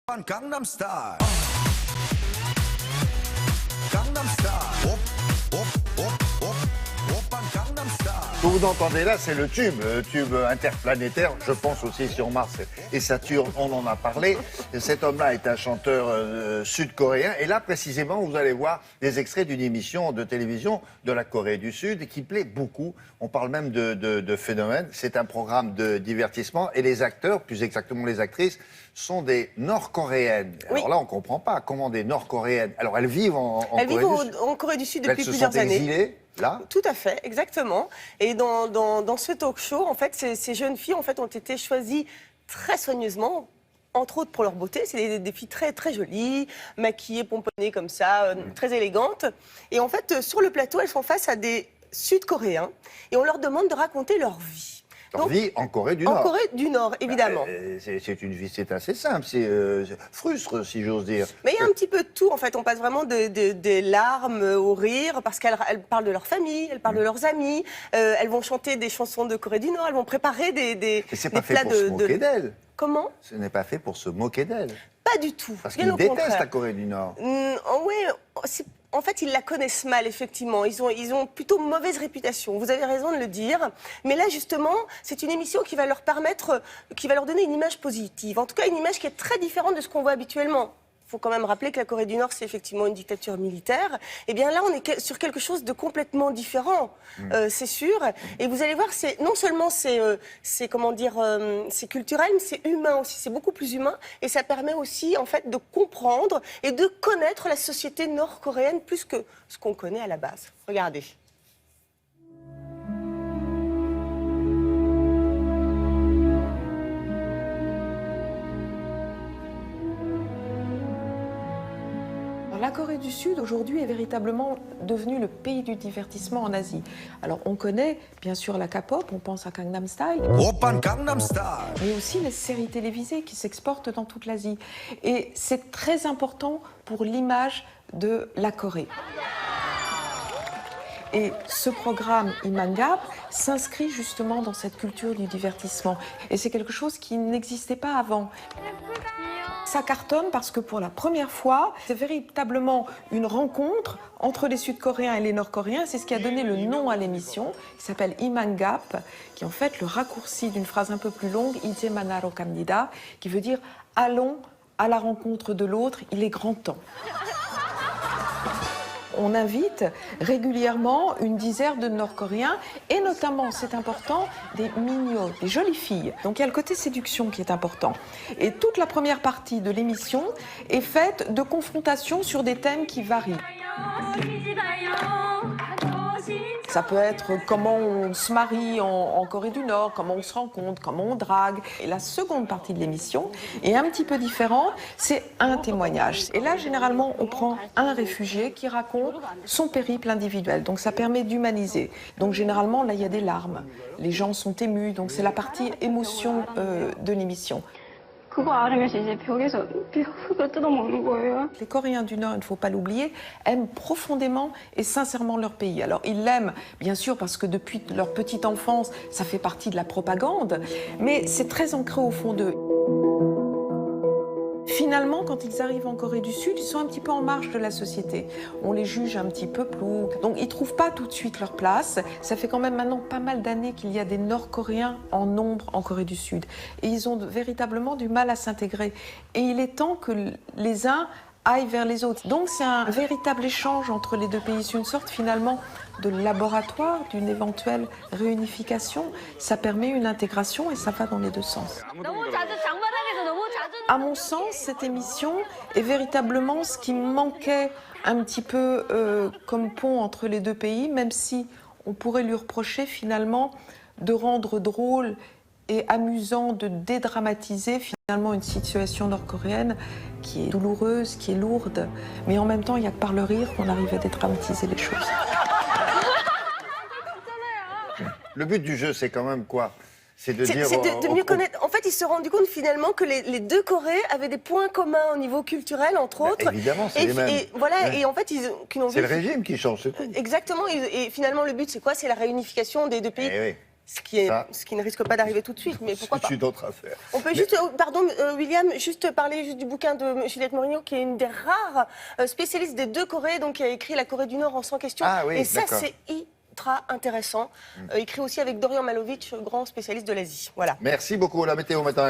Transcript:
Gangnam Style. Gangnam Style. Hop, hop, hop, hop. Hop, Gangnam Style. Ce que vous entendez là, c'est le tube interplanétaire, je pense aussi sur Mars et Saturne, on en a parlé. Cet homme-là est un chanteur sud-coréen. Et là, précisément, vous allez voir des extraits d'une émission de télévision de la Corée du Sud qui plaît beaucoup. On parle même de phénomène. C'est un programme de divertissement et les acteurs, plus exactement les actrices, sont des Nord-Coréennes. Oui. Alors là, on ne comprend pas comment des Nord-Coréennes... Alors, elles vivent en Corée du Sud depuis plusieurs années. Elles se sont années. exilées, là. Tout à fait, exactement. Et dans ce talk show, en fait, ces jeunes filles en fait, ont été choisies très soigneusement, entre autres pour leur beauté. C'est des filles très, très jolies, maquillées, pomponnées comme ça, très élégantes. Et en fait, sur le plateau, elles sont face à des Sud-Coréens et on leur demande de raconter leur vie. Leur vie en Corée du Nord. En Corée du Nord, évidemment. C'est une vie, c'est assez simple, c'est frustre, si j'ose dire. Mais il y a un petit peu de tout, en fait. On passe vraiment des larmes au rire, parce qu'elles parlent de leur famille, elles parlent de leurs amis, elles vont chanter des chansons de Corée du Nord, elles vont préparer des c'est pas plats fait pour se moquer d'elles. Comment? Ce n'est pas fait pour se moquer d'elles. Pas du tout. Parce bien qu'ils au détestent contraire. la Corée du Nord. Oui, en fait, ils la connaissent mal, effectivement. Ils ont plutôt mauvaise réputation. Vous avez raison de le dire. Mais là, justement, c'est une émission qui va leur permettre, qui va leur donner une image positive. En tout cas, une image qui est très différente de ce qu'on voit habituellement. Il faut quand même rappeler que la Corée du Nord, c'est effectivement une dictature militaire. Eh bien là, on est sur quelque chose de complètement différent, c'est sûr. Et vous allez voir, non seulement c'est comment dire, c'est culturel, mais c'est humain aussi. C'est beaucoup plus humain, et ça permet aussi en fait de comprendre et de connaître la société nord-coréenne plus que ce qu'on connaît à la base. Regardez. La Corée du Sud, aujourd'hui, est véritablement devenue le pays du divertissement en Asie. Alors, on connaît, bien sûr, la K-pop, on pense à Gangnam Style, Open Gangnam Style. mais aussi les séries télévisées qui s'exportent dans toute l'Asie. Et c'est très important pour l'image de la Corée. Et ce programme Imangap s'inscrit justement dans cette culture du divertissement. Et c'est quelque chose qui n'existait pas avant. Ça cartonne parce que pour la première fois, c'est véritablement une rencontre entre les Sud-Coréens et les Nord-Coréens. C'est ce qui a donné le nom à l'émission, qui s'appelle Imangap, qui est en fait le raccourci d'une phrase un peu plus longue, Ije manaro 갑니다, qui veut dire « Allons à la rencontre de l'autre, il est grand temps ». On invite régulièrement une dizaine de Nord-Coréens et notamment, c'est important, des mignons, des jolies filles. Donc il y a le côté séduction qui est important. Et toute la première partie de l'émission est faite de confrontations sur des thèmes qui varient. Ça peut être comment on se marie en Corée du Nord, comment on se rencontre, comment on drague. Et la seconde partie de l'émission est un petit peu différente, c'est un témoignage. Et là, généralement, on prend un réfugié qui raconte son périple individuel. Donc ça permet d'humaniser. Donc généralement, là, il y a des larmes. Les gens sont émus, donc c'est la partie émotion de l'émission. Les Coréens du Nord, il ne faut pas l'oublier, aiment profondément et sincèrement leur pays. Alors ils l'aiment, bien sûr, parce que depuis leur petite enfance, ça fait partie de la propagande, mais c'est très ancré au fond d'eux. Finalement, quand ils arrivent en Corée du Sud, ils sont un petit peu en marge de la société. On les juge un petit peu ploucs, donc ils ne trouvent pas tout de suite leur place. Ça fait quand même maintenant pas mal d'années qu'il y a des Nord-Coréens en nombre en Corée du Sud. Et ils ont véritablement du mal à s'intégrer. Et il est temps que les uns aillent vers les autres. Donc c'est un véritable échange entre les deux pays. C'est une sorte finalement de laboratoire d'une éventuelle réunification. Ça permet une intégration et ça va dans les deux sens. À mon sens, cette émission est véritablement ce qui manquait un petit peu comme pont entre les deux pays, même si on pourrait lui reprocher finalement de rendre drôle et amusant, de dédramatiser finalement une situation nord-coréenne qui est douloureuse, qui est lourde, mais en même temps, il n'y a que par le rire qu'on arrive à dédramatiser les choses. Le but du jeu, c'est quand même quoi? C'est de mieux connaître. En fait, ils se sont rendus compte finalement que les deux Corées avaient des points communs au niveau culturel, entre autres. Évidemment, c'est les mêmes. Et voilà, et en fait, c'est le régime qui change, c'est tout. Exactement. Et finalement, le but, c'est quoi? C'est la réunification des deux pays. Eh oui. Ce qui Ça. ne risque pas d'arriver tout de suite, mais pourquoi pas. C'est une autre affaire. On peut juste, pardon William, juste parler juste du bouquin de Juliette Mourinho, qui est une des rares spécialistes des deux Corées, donc qui a écrit La Corée du Nord en 100 questions. Ah oui, et ça, d'accord. c'est ultra intéressant. Écrit aussi avec Dorian Malovic, grand spécialiste de l'Asie. Voilà. Merci beaucoup, la météo maintenant.